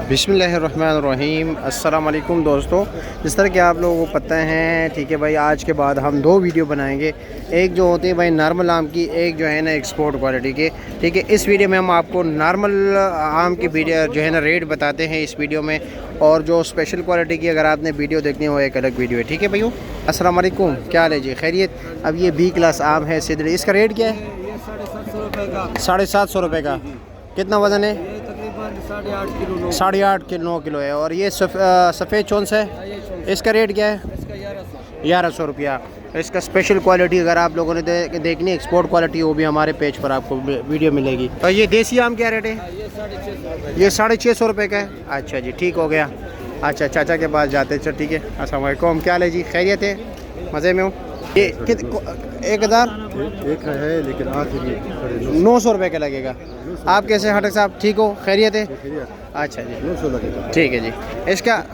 बिस्मिल्लाहिर्रहमानिर्रहीम। अस्सलाम वालेकुम दोस्तों, जिस तरह कि आप लोगों को पता है, ठीक है भाई, आज के बाद हम दो वीडियो बनाएंगे। एक जो होती है भाई नॉर्मल आम की, एक जो है ना एक्सपोर्ट क्वालिटी के। ठीक है, इस वीडियो में हम आपको नॉर्मल आम की वीडियो जो है ना रेट बताते हैं इस वीडियो में, और जो स्पेशल क्वालिटी की अगर आपने वीडियो देखनी हो एक अलग वीडियो है। ठीक है भाइयों, अस्सलाम वालेकुम, क्या हाल है जी, खैरियत। अब ये बी क्लास आम है सिदड़ी, इसका रेट क्या है? 750 रुपये का। कितना वज़न है? 8.5 किलो 9 किलो है। और ये सफ़ेद चौंस है, इसका रेट क्या है? 1100 रुपया। इसका स्पेशल क्वालिटी अगर आप लोगों ने देखनी है एक्सपोर्ट क्वालिटी, वो भी हमारे पेज पर आपको वीडियो मिलेगी। और ये देसी आम क्या रेट है? ये 650 रुपये का है। अच्छा जी, ठीक हो गया। अच्छा, चाचा के पास जाते चल, ठीक है। अस्सलाम वालेकुम, क्या हाल है जी, खैरियत है, मज़े में हो? ये 1000 एक है, लेकिन आखिरी 900 रुपये का लगेगा। आप कैसे हटक साहब, ठीक हो, खैरियत है? अच्छा जी, 900 लगेगा। ठीक है जी। इसका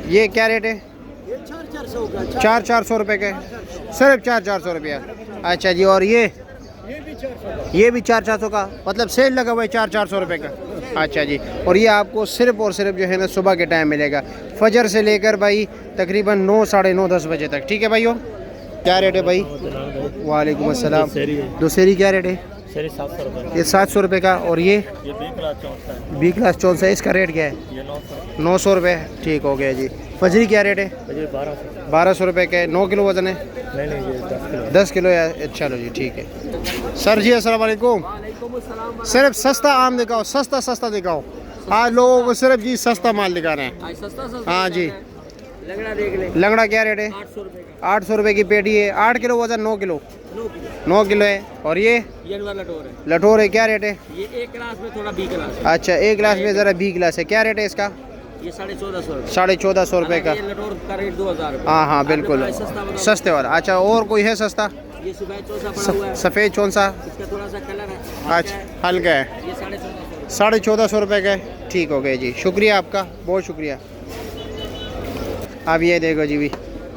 ये क्या रेट है? 400 रुपये का, सिर्फ 400 रुपया। अच्छा जी, और ये भी 400 का, मतलब सेल लगा हुआ है 400 रुपये का। अच्छा जी, और ये आपको सिर्फ और सिर्फ जो है ना सुबह के टाइम मिलेगा, फजर से लेकर भाई तकरीबन 9, साढ़े 9, 10 बजे तक। ठीक है भाइयों, क्या रेट है भाई? वालेकुम अस्सलाम। दूसरी क्या रेट है? ये 700 रुपये का। और ये बी क्लास चौंस है, इसका रेट क्या है? 900 रुपये। ठीक हो गया जी। फजरी क्या रेट है? 1200 रुपये का। 9 किलो वज़न है? 10 किलो है। चलो जी, ठीक है। सर जी अस्सलाम वालेकुम। सिर्फ सस्ता आम दिखाओ, सस्ता दिखाओ। आज लोगों को सिर्फ जी सस्ता माल दिखाना है। हाँ जी। लंगड़ा क्या रेट है? 800 रुपये की पेटी है। 8 किलो वज़न, 9 किलो 9 किलो है। और ये लठोर है, क्या रेट है? ये एक गिलास में थोड़ा बी गिलास। अच्छा, एक गिलास में ज़रा बी गिलास है, क्या रेट है इसका? ये 1450 1450 रुपये का। लटोर का रेट 2000। हाँ बिल्कुल सस्ते वाला। अच्छा, और कोई है सस्ता? ये सफ़ेद चौंसा, इसका थोड़ा सा कलर है, अच्छा हल्का है, ये 1450 रुपये का है। ठीक हो गए जी, शुक्रिया आपका, बहुत शुक्रिया। अब ये देखो जी भी,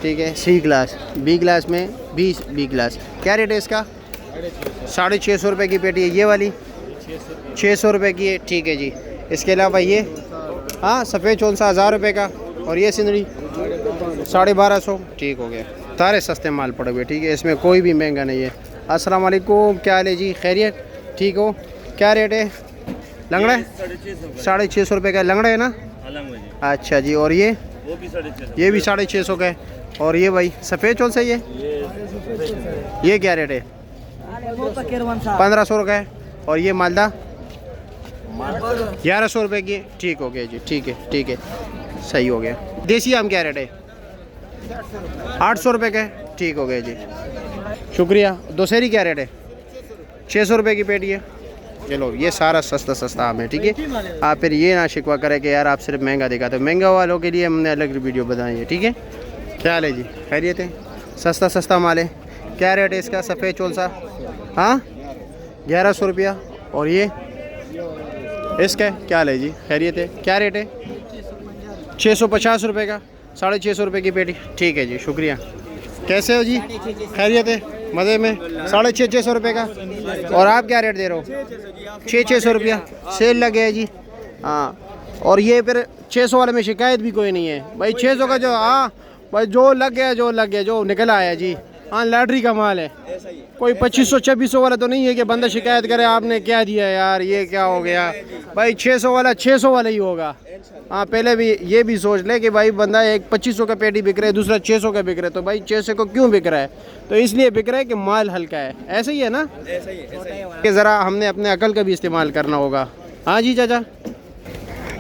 ठीक है, सी क्लास, बी क्लास में 20 बी क्लास, क्या रेट है इसका? 650 रुपये की पेटी है। ये वाली 600 रुपये की है। ठीक है जी। इसके अलावा ये हाँ सफ़ेद चौंसा 1000 रुपये का। और ये सिंदड़ी 1250। ठीक हो गया, सारे सस्ते माल पड़े हुए। ठीक है, इसमें कोई भी महंगा नहीं है। अस्सलाम वालेकुम, क्या हाल है जी, खैरियत, ठीक हो? क्या रेट है? लंगड़ा है 650 रुपये का। लंगड़ा है ना? अच्छा जी। और ये भी 650 का है। और ये भाई सफ़ेद चौल से ये क्या रेट है? 1500 का है। और ये मालदा 1100 रुपये की। ठीक हो गया जी, ठीक है, सही हो गया। देसी आम क्या रेट है? 800 रुपये का है। ठीक हो गया जी, शुक्रिया। दोसेरी क्या रेट है? 600 रुपये की पेटी है। चलो, ये सारा सस्ता आम है। ठीक है, आप फिर ये ना शिकवा करें कि यार आप सिर्फ महंगा दिखाते हो। महंगा वालों के लिए हमने अलग वीडियो बनाई है। ठीक है, क्या हाल है जी, खैरियत है? सस्ता माल है। क्या रेट है इसका? सफ़ेद चौंसा हाँ 1100 रुपया। और ये इसका क्या हाल है जी, खैरियत है? क्या रेट है? 650 रुपये का, 650 रुपये की पेटी। ठीक है जी, शुक्रिया। कैसे हो जी, खैरियत है, मज़े में? 650 रुपये का। और आप क्या रेट दे रहे हो? 600 रुपया, सेल लगे है जी। हाँ, और ये फिर 600 वाले में शिकायत भी कोई नहीं है भाई। 600 का जो हाँ भाई जो लग गया जो निकल आया जी। हाँ, लॉटरी का माल है। कोई 2500-2600 वाला तो नहीं है कि बंदा शिकायत करे आपने क्या दिया यार, ये क्या हो गया भाई। 600 वाला ही होगा। हाँ, पहले भी ये भी सोच ले कि भाई बंदा एक 2500 का पेटी बिक रहा है, दूसरा 600 का बिक रहा है, तो भाई 600 को क्यों बिक रहा है? तो इसलिए बिक रहा है कि माल हल्का है। ऐसे ही है ना, कि ज़रा हमने अपने अकल का भी इस्तेमाल करना होगा। हाँ जी चाचा।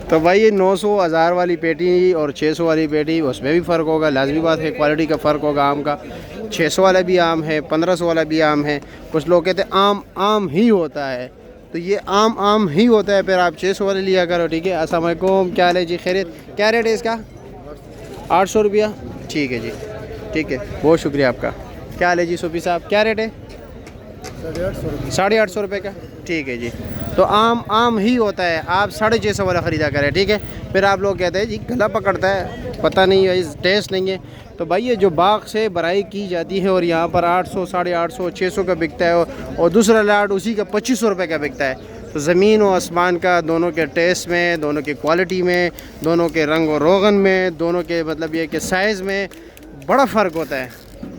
तो भाई ये 900 1000 वाली पेटी और 600 वाली पेटी, उसमें भी फ़र्क होगा, लाजमी बात है, क्वालिटी का फ़र्क होगा आम का। 600 वाला भी आम है, 1500 वाला भी आम है। कुछ लोग कहते हैं आम ही होता है, तो ये आम ही होता है, फिर आप 600 वाले लिया करो। ठीक है, अस्सलाम वालेकुम, क्या हाल है जी, खैरियत? क्या रेट है इसका? 800 रुपया। ठीक है जी, ठीक है, बहुत शुक्रिया आपका। क्या हाल है जी सूफी साहब, क्या रेट है? 850 रुपये का। ठीक है जी। तो आम ही होता है, आप 650 वाला ख़रीदा करें। ठीक है, फिर आप लोग कहते हैं जी गला पकड़ता है, पता नहीं है, टेस्ट नहीं है। तो भाई ये जो बाग से बराई की जाती है और यहाँ पर 800, 850, 600 का बिकता है और दूसरा लाट उसी का 2500 रुपये का बिकता है। तो ज़मीन और आसमान का दोनों के टेस्ट में, दोनों की क्वालिटी में, दोनों के रंग और रोगन में, दोनों के मतलब ये कि साइज़ में बड़ा फ़र्क होता है।